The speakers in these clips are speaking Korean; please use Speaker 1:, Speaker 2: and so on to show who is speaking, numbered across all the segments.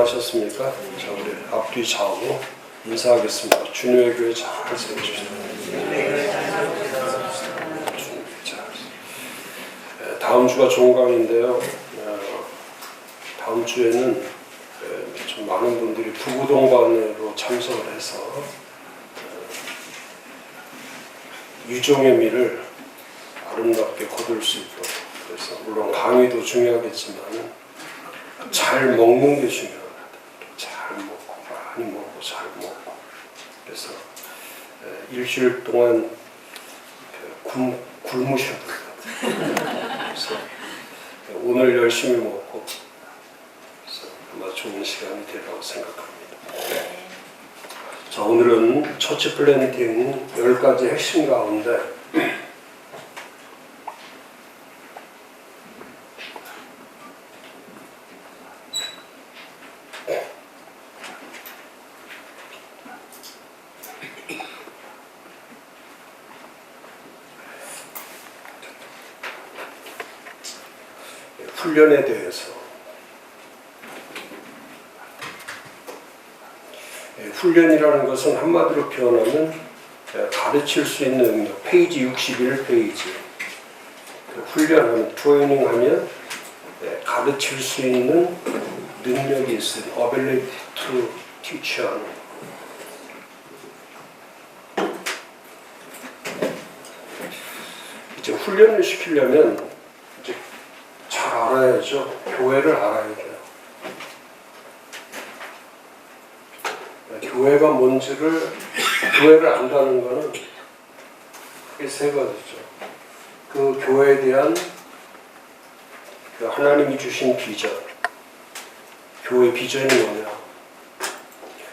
Speaker 1: 안녕하셨습니까? 자, 우리 앞뒤 좌우 인사하겠습니다. 준우의 교회 잘 세워주시옵소서. 다음 주가 종강인데요. 다음 주에는 좀 많은 분들이 부부동반으로 참석을 해서 유종의 미를 아름답게 거둘 수 있도록, 그래서 물론 강의도 중요하겠지만 잘 먹는 게 중요하다. 잘 먹고 많이 먹고 잘 먹고, 그래서 일주일 동안 굶으셔야 돼요. 그래서 오늘 열심히 먹고, 그래서 아마 좋은 시간이 되리라고 생각합니다. 자, 오늘은 처치 플래니팅 10가지 핵심 가운데 훈련에 대해서, 훈련이라는 것은 한마디로 표현하면 가르칠 수 있는 능력, 페이지 61페이지 훈련하면, 트레이닝하면 가르칠 수 있는 능력이 있어요. ability to teach 하는. 이제 훈련을 시키려면 이제 잘 알아야죠. 교회를 알아야 돼요. 교회가 뭔지를, 교회를 안다는 것은 크게 세 가지죠. 그 교회에 대한 그 하나님이 주신 비전, 교회 비전이 뭐냐.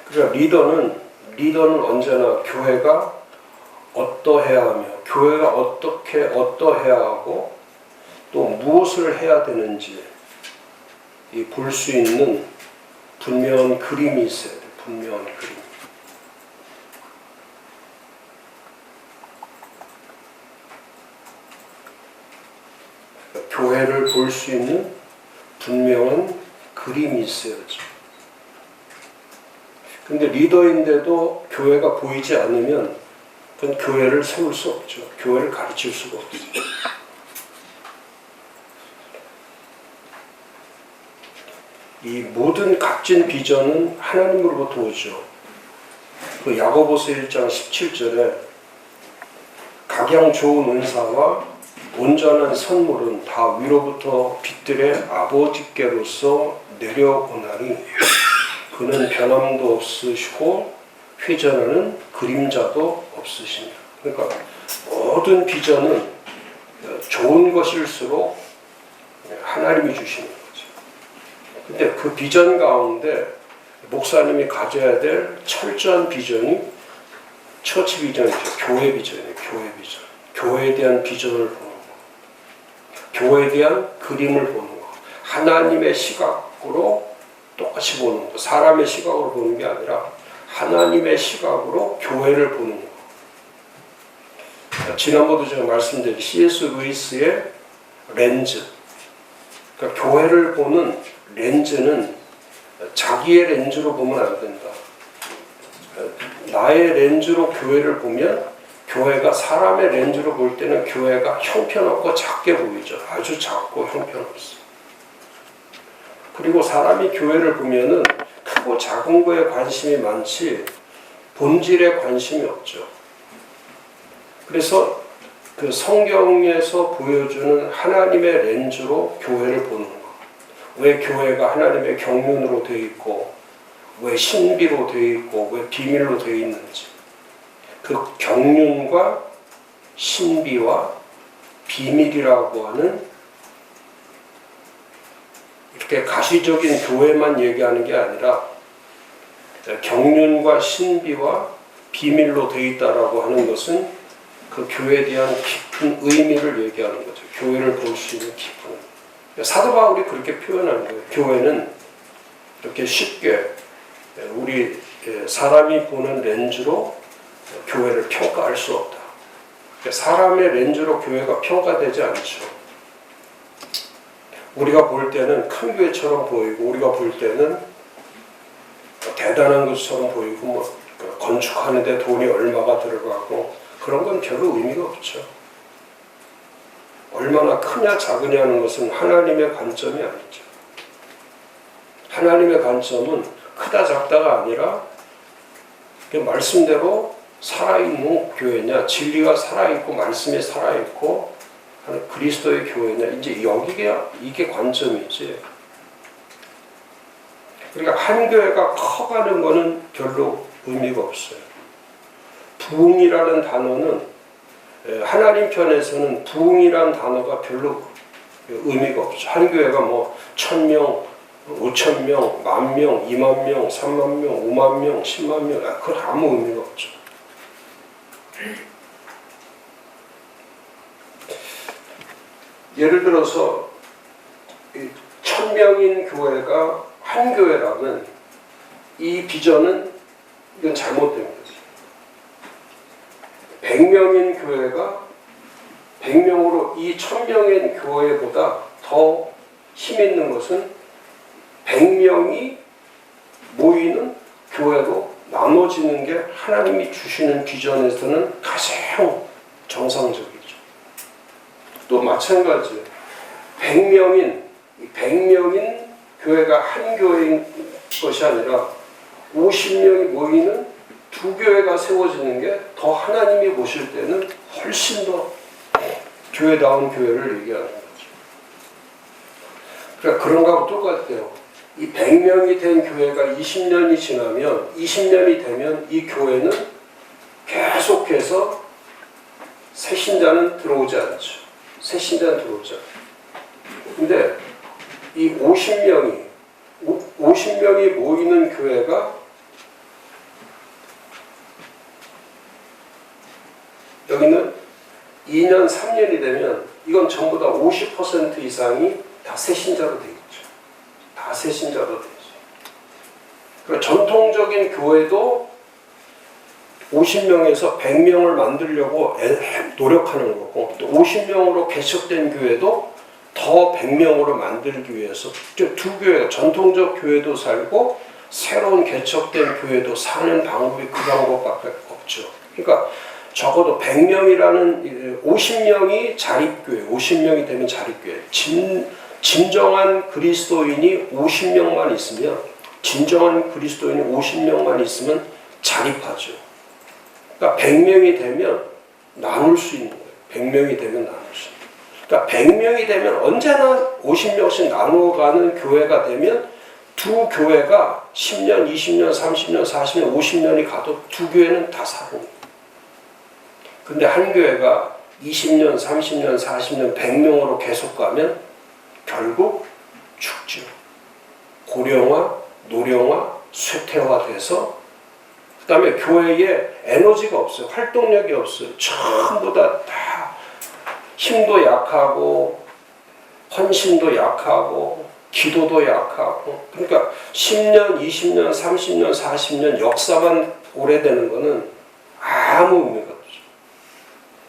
Speaker 1: 그러니까 리더는 언제나 교회가 어떠해야 하며, 교회가 어떠해야 하고, 또 무엇을 해야 되는지 볼 수 있는 분명한 그림이 있어야 돼요. 분명한 그림. 교회를 볼 수 있는 분명한 그림이 있어야죠. 근데 리더인데도 교회가 보이지 않으면 그건 교회를 세울 수 없죠. 교회를 가르칠 수가 없어요. 이 모든 값진 비전은 하나님으로부터 오죠. 그 야고보서 1장 17절에 각양 좋은 은사와 온전한 선물은 다 위로부터 빛들의 아버지께로서 내려오나니 그는 변함도 없으시고 회전하는 그림자도 없으시며. 그러니까 모든 비전은 좋은 것일수록 하나님이 주시는 거죠. 근데 그 비전 가운데 목사님이 가져야 될 철저한 비전이 처치 비전이죠. 교회 비전이에요. 교회 비전. 교회에 대한 비전을 보는 거. 교회에 대한 그림을 보는 거. 하나님의 시각으로 똑같이 보는 거. 사람의 시각으로 보는 게 아니라 하나님의 시각으로 교회를 보는 거. 지난번도 제가 말씀드린 C.S. 루이스의 렌즈. 그러니까 교회를 보는 렌즈는 자기의 렌즈로 보면 안 된다. 나의 렌즈로 교회를 보면, 교회가 사람의 렌즈로 볼 때는 교회가 형편없고 작게 보이죠. 아주 작고 형편없어. 그리고 사람이 교회를 보면은 크고 작은 거에 관심이 많지 본질에 관심이 없죠. 그래서 그 성경에서 보여주는 하나님의 렌즈로 교회를 보는 거. 왜 교회가 하나님의 경륜으로 되어 있고, 왜 신비로 되어 있고, 왜 비밀로 되어 있는지. 그 경륜과 신비와 비밀이라고 하는, 이렇게 가시적인 교회만 얘기하는 게 아니라 경륜과 신비와 비밀로 되어 있다라고 하는 것은 그 교회에 대한 깊은 의미를 얘기하는 거죠. 교회를 볼 수 있는 깊은 의미. 사도 바울이 그렇게 표현하는 거예요. 교회는 이렇게 쉽게 우리 사람이 보는 렌즈로 교회를 평가할 수 없다. 사람의 렌즈로 교회가 평가되지 않죠. 우리가 볼 때는 큰 교회처럼 보이고, 우리가 볼 때는 대단한 것처럼 보이고 뭐 건축하는데 돈이 얼마가 들어가고 그런 건 별로 의미가 없죠. 얼마나 크냐 작으냐 하는 것은 하나님의 관점이 아니죠. 하나님의 관점은 크다 작다가 아니라 말씀대로 살아있는 교회냐, 진리가 살아있고 말씀이 살아있고 하는 그리스도의 교회냐, 이제 이게 관점이지. 그러니까 한 교회가 커가는 거는 별로 의미가 없어요. 부흥이라는 단어는 하나님 편에서는 부흥이라는 단어가 별로 의미가 없죠. 한 교회가 뭐 1000명, 5000명, 10,000명, 20,000명, 30,000명, 50,000명, 100,000명, 그건 아무 의미가 없죠. 예를 들어서 1000명인 교회가 한 교회라면 이 비전은 이건 잘못된 거죠. 100명인 교회가 100명으로 이 1000명인 교회보다 더 힘 있는 것은 100명이 모이는 교회로 나눠지는 게 하나님이 주시는 비전에서는 가장 정상적이죠. 또 마찬가지예요. 100명인 교회가 한 교회인 것이 아니라 50명이 모이는 두 교회가 세워지는 게 더 하나님이 보실 때는 훨씬 더 교회다운 교회를 얘기하는 거죠. 그러니까 그런 거하고 똑같아요. 이 100명이 된 교회가 20년이 지나면 20년이 되면 이 교회는 계속해서 새 신자는 들어오지 않죠. 새 신자는 들어오지 않죠. 근데 이 50명이 모이는 교회가 여기는 2년, 3년이 되면 이건 전부 다 50% 이상이 다 새 신자로 되어 있죠. 다 새 신자로 되어 있죠. 그러니까 전통적인 교회도 50명에서 100명을 만들려고 노력하는 거고, 또 50명으로 개척된 교회도 더 100명으로 만들기 위해서 두 교회가 전통적 교회도 살고 새로운 개척된 교회도 사는 방법이 그 방법밖에 없죠. 그러니까 적어도 100명이라는 50명이 자립교회, 50명이 되면 자립교회. 진정한 그리스도인이 50명만 있으면, 진정한 그리스도인이 50명만 있으면 자립하죠. 그러니까 100명이 되면 나눌 수 있는 거예요. 100명이 되면 나눌 수 있는 거예요. 그러니까 100명이 되면 언제나 50명씩 나누어가는 교회가 되면 두 교회가 10년, 20년, 30년, 40년, 50년이 가도 두 교회는 다 사는 거예요. 근데 한 교회가 20년, 30년, 40년, 100명으로 계속 가면 결국 죽죠. 고령화, 노령화, 쇠퇴화돼서 그 다음에 교회에 에너지가 없어요. 활동력이 없어요. 전부 다 힘도 약하고 헌신도 약하고 기도도 약하고, 그러니까 10년, 20년, 30년, 40년 역사만 오래되는 거는 아무 의미가 없죠.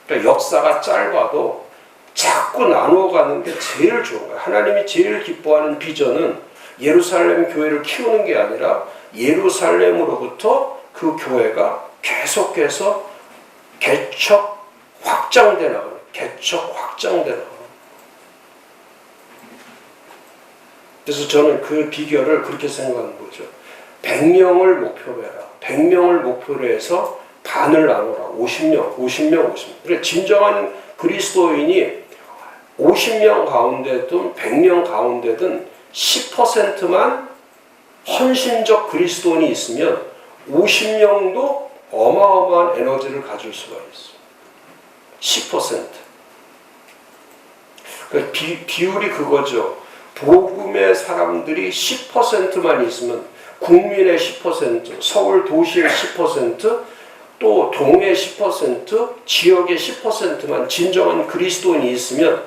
Speaker 1: 그러니까 역사가 짧아도 자꾸 나누어가는 게 제일 좋은 거예요. 하나님이 제일 기뻐하는 비전은 예루살렘 교회를 키우는 게 아니라 예루살렘으로부터 그 교회가 계속해서 개척 확장돼 나가는, 개척 확장돼 나가는. 그래서 저는 그 비결을 그렇게 생각하는 거죠. 100명을 목표로 해라. 100명을 목표로 해서 반을 나누라. 50명. 그러니까 진정한 그리스도인이 50명 가운데든 100명 가운데든 10%만 헌신적 그리스도인이 있으면 50명도 어마어마한 에너지를 가질 수가 있어요. 10%. 그러니까 비율이 그거죠. 복음의 사람들이 10%만 있으면 국민의 10%, 서울 도시의 10%, 또 동의 10%, 지역의 10%만 진정한 그리스도인이 있으면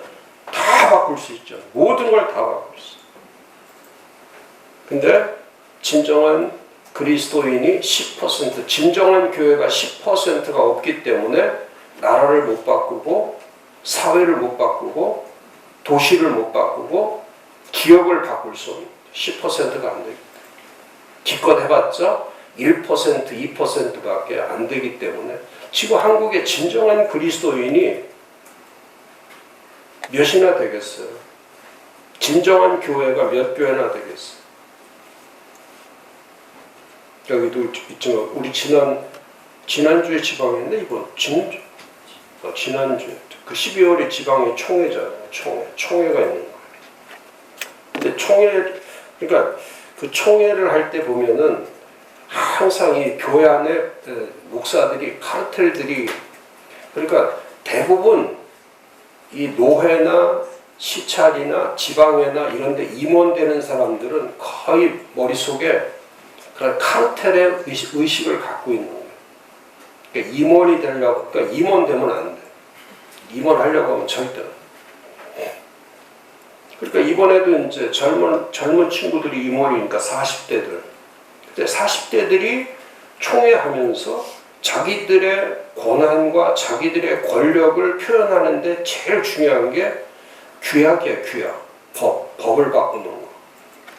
Speaker 1: 다 바꿀 수 있죠. 모든 걸 다 바꿀 수 있어요. 근데 진정한 그리스도인이 10%, 진정한 교회가 10%가 없기 때문에 나라를 못 바꾸고, 사회를 못 바꾸고, 도시를 못 바꾸고, 기업을 바꿀 수 없는 10%가 안 되기 때문에. 기껏 해봤자 1%, 2%밖에 안 되기 때문에 지금 한국의 진정한 그리스도인이 몇이나 되겠어요? 진정한 교회가 몇 교회나 되겠어요? 여기도 있지만 우리 지난주에 지방했는데 이번 지난주에 그 12월에 지방에 총회잖아요. 총회가 있는 거예요. 근데 그러니까 그 총회를 할 때 보면은 항상 이 교회 안에 목사들이 카르텔들이 그러니까 대부분 이 노회나 시찰이나 지방회나 이런 데 임원되는 사람들은 거의 머릿속에 그런 카르텔의 의식을 갖고 있는 거예요. 그러니까 임원이 되려고, 그러니까 임원 되면 안 돼. 임원 하려고 하면 절대 안 돼. 그러니까 이번에도 이제 젊은 친구들이 임원이니까 40대들. 근데 40대들이 총회하면서 자기들의 권한과 자기들의 권력을 표현하는데 제일 중요한 게 규약이야, 규약. 법을 바꾸는 거.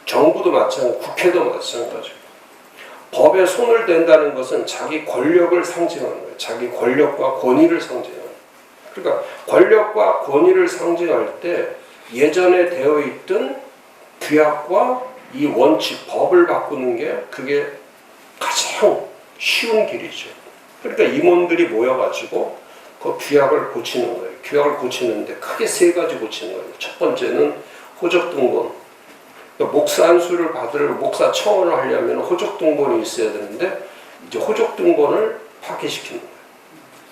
Speaker 1: 정부도 마찬가지고 국회도 마찬가지고. 법에 손을 댄다는 것은 자기 권력을 상징하는 거예요. 자기 권력과 권위를 상징하는 거예요. 그러니까 권력과 권위를 상징할 때 예전에 되어 있던 규약과 이 원칙, 법을 바꾸는 게 그게 가장 쉬운 길이죠. 그러니까 임원들이 모여가지고 그 규약을 고치는 거예요. 규약을 고치는데 크게 세 가지 고치는 거예요. 첫 번째는 호적등본. 그러니까 목사 안수를 받으려고 목사 청원을 하려면 호적등본이 있어야 되는데 이제 호적등본을 파괴시키는 거예요.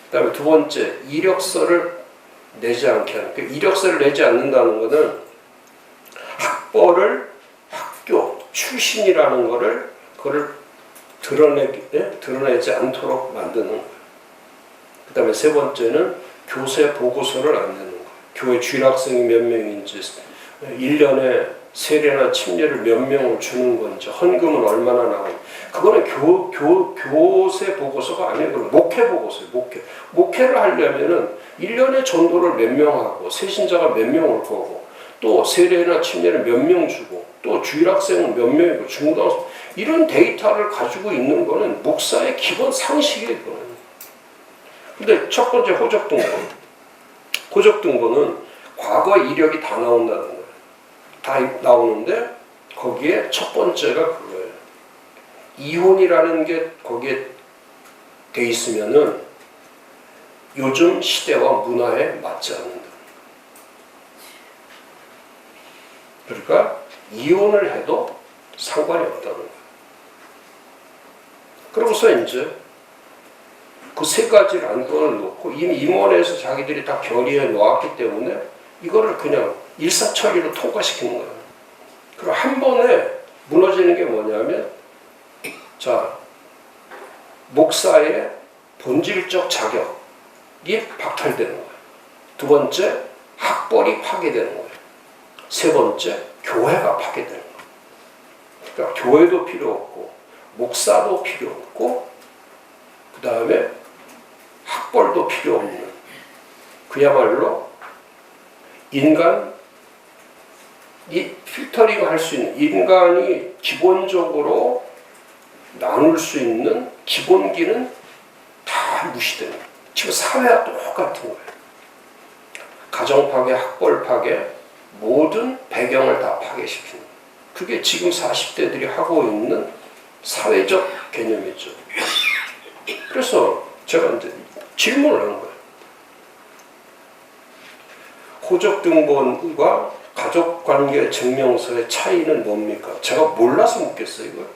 Speaker 1: 그다음에 두 번째, 이력서를 내지 않게 하는. 그러니까 이력서를 내지 않는다는 것은 학벌을 학교 출신이라는 그거를 드러내지 않도록 만드는 거예요. 그 다음에 세 번째는 교세 보고서를 안 내는 거예요. 교회 주일학생이 몇 명인지, 1년에 세례나 침례를 몇 명을 주는 건지, 헌금은 얼마나 나오는지. 그거는 교세 보고서가 아니에요. 그건 목회 보고서예요. 목회를 하려면은 1년에 전도를 몇 명 하고, 세신자가 몇 명 올 거고, 또 세례나 침례를 몇 명 주고, 또 주일학생은 몇 명이고, 중고등학생, 이런 데이터를 가지고 있는 거는 목사의 기본 상식이거든요. 근데 첫 번째 호적등본. 호적등본은 과거 이력이 다 나온다는 거예요. 다 나오는데 거기에 첫 번째가 그거예요. 이혼이라는 게 거기에 돼 있으면은 요즘 시대와 문화에 맞지 않는다. 그러니까 이혼을 해도 상관이 없다는 거예요. 그러고서 이제 그 세 가지 안건을 놓고 이미 임원회에서 자기들이 다 결의해 놓았기 때문에 이거를 그냥 일사천리로 통과시키는 거예요. 그럼 한 번에 무너지는 게 뭐냐면, 자, 목사의 본질적 자격이 박탈되는 거예요. 두 번째, 학벌이 파괴되는 거예요. 세 번째, 교회가 파괴되는 거예요. 그러니까 교회도 필요 없고, 목사도 필요 없고, 그 다음에 학벌도 필요 없는, 그야말로 인간이 필터링 할 수 있는, 인간이 기본적으로 나눌 수 있는 기본기는 다 무시되는 거예요. 지금 사회와 똑같은 거예요. 가정 파괴, 학벌 파괴, 모든 배경을 다 파괴시키는 거예요. 그게 지금 40대들이 하고 있는 사회적 개념이죠. 그래서 제가 이제 질문을 한 거예요. 호적등본과 가족관계 증명서의 차이는 뭡니까? 제가 몰라서 묻겠어요, 이걸.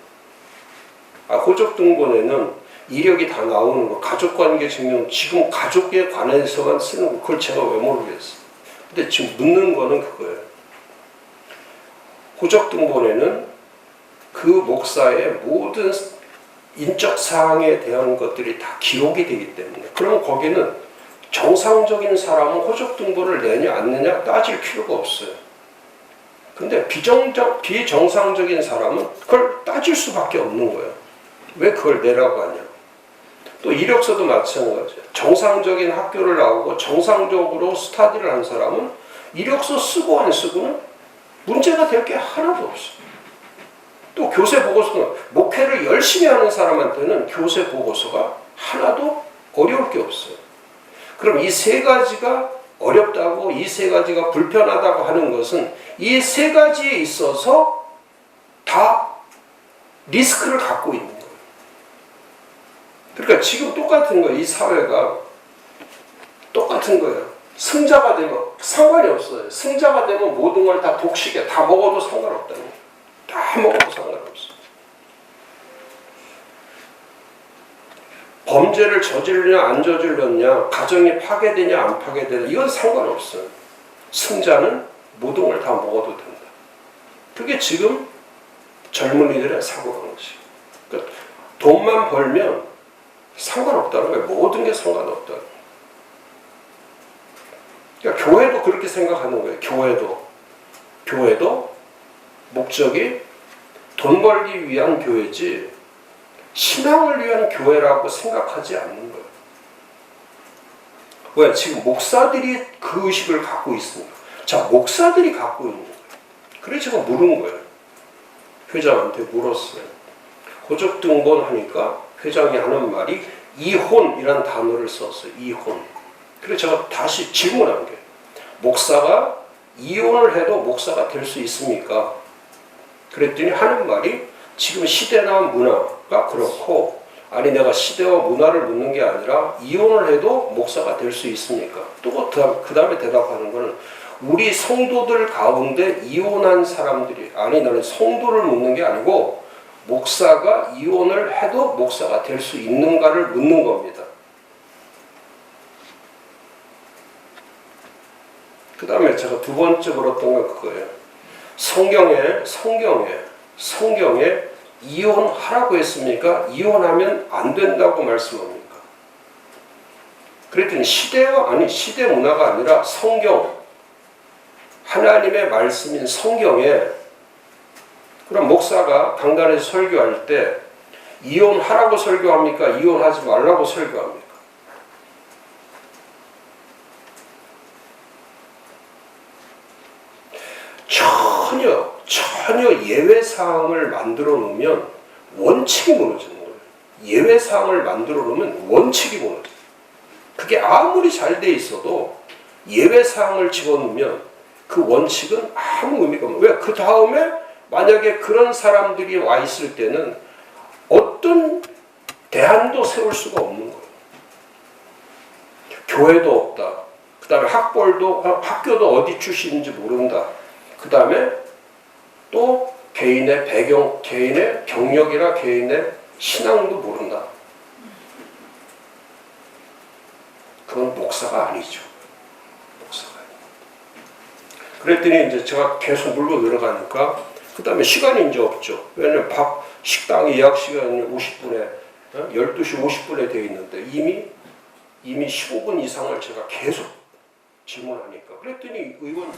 Speaker 1: 호적등본에는 이력이 다 나오는 거, 가족관계 증명, 지금 가족에 관해서만 쓰는 거, 그걸 제가 왜 모르겠어요. 근데 지금 묻는 거는 그거예요. 호적등본에는 그 목사의 모든 인적 사항에 대한 것들이 다 기록이 되기 때문에, 그럼 거기는 정상적인 사람은 호적등본을 내냐 안 내냐 따질 필요가 없어요. 근데 비정상적인 사람은 그걸 따질 수밖에 없는 거예요. 왜 그걸 내라고 하냐. 또 이력서도 마찬가지예요. 정상적인 학교를 나오고 정상적으로 스터디를 한 사람은 이력서 쓰고 안 쓰고는 문제가 될 게 하나도 없어요. 또 교세 보고서는 목회를 열심히 하는 사람한테는 교세 보고서가 하나도 어려울 게 없어요. 그럼 이 세 가지가 어렵다고, 이 세 가지가 불편하다고 하는 것은 이 세 가지에 있어서 다 리스크를 갖고 있는 거예요. 그러니까 지금 똑같은 거예요. 이 사회가 똑같은 거예요. 승자가 되면 상관이 없어요. 승자가 되면 모든 걸 다 독식에 다 먹어도 상관없다는 거예요. 다 먹어도 상관없어요. 범죄를 저지르냐 안 저질렀냐, 가정이 파괴되냐 안 파괴되냐, 이건 상관없어요. 승자는 모든 걸 다 먹어도 된다. 그게 지금 젊은이들의 사고방식. 그러니까 돈만 벌면 상관없다는 거예요. 모든 게 상관없다는 거예요. 그러니까 교회도 그렇게 생각하는 거예요. 교회도 목적이 돈 벌기 위한 교회지 신앙을 위한 교회라고 생각하지 않는 거예요. 왜? 지금 목사들이 그 의식을 갖고 있습니다. 자, 목사들이 갖고 있는 거예요. 그래서 제가 물은 거예요. 회장한테 물었어요. 호적 등본하니까 회장이 하는 말이 이혼이란 단어를 썼어요. 이혼. 그래서 제가 다시 질문한 게, 목사가 이혼을 해도 목사가 될 수 있습니까? 그랬더니 하는 말이, 지금 시대나 문화가 그렇고, 아니 내가 시대와 문화를 묻는 게 아니라 이혼을 해도 목사가 될 수 있습니까? 또 그 다음에 대답하는 거는, 우리 성도들 가운데 이혼한 사람들이, 아니 나는 성도를 묻는 게 아니고 목사가 이혼을 해도 목사가 될 수 있는가를 묻는 겁니다. 그 다음에 제가 두 번째 물었던 건 그거예요. 성경에 이혼하라고 했습니까? 이혼하면 안 된다고 말씀합니까? 그랬더니 시대 문화가 아니라 성경, 하나님의 말씀인 성경에, 그럼 목사가 강단에서 설교할 때 이혼하라고 설교합니까? 이혼하지 말라고 설교합니까? 전혀 예외사항을 만들어 놓으면 원칙이 무너지는 거예요. 예외사항을 만들어 놓으면 원칙이 무너져요. 그게 아무리 잘 돼 있어도 예외사항을 집어넣으면 그 원칙은 아무 의미가 없는 거예요. 왜? 그 다음에 만약에 그런 사람들이 와 있을 때는 어떤 대안도 세울 수가 없는 거예요. 교회도 없다. 그 다음에 학교도 어디 출신인지 모른다. 그 다음에 또 개인의 배경, 개인의 경력이나 개인의 신앙도 모른다. 그건 목사가 아니죠. 목사가 아니죠. 그랬더니 이제 제가 계속 물고 들어가니까 그 다음에 시간이 이제 없죠. 왜냐면 식당 예약 시간이 50분에 12시 50분에 되어 있는데 이미 15분 이상을 제가 계속 질문하니까, 그랬더니 의원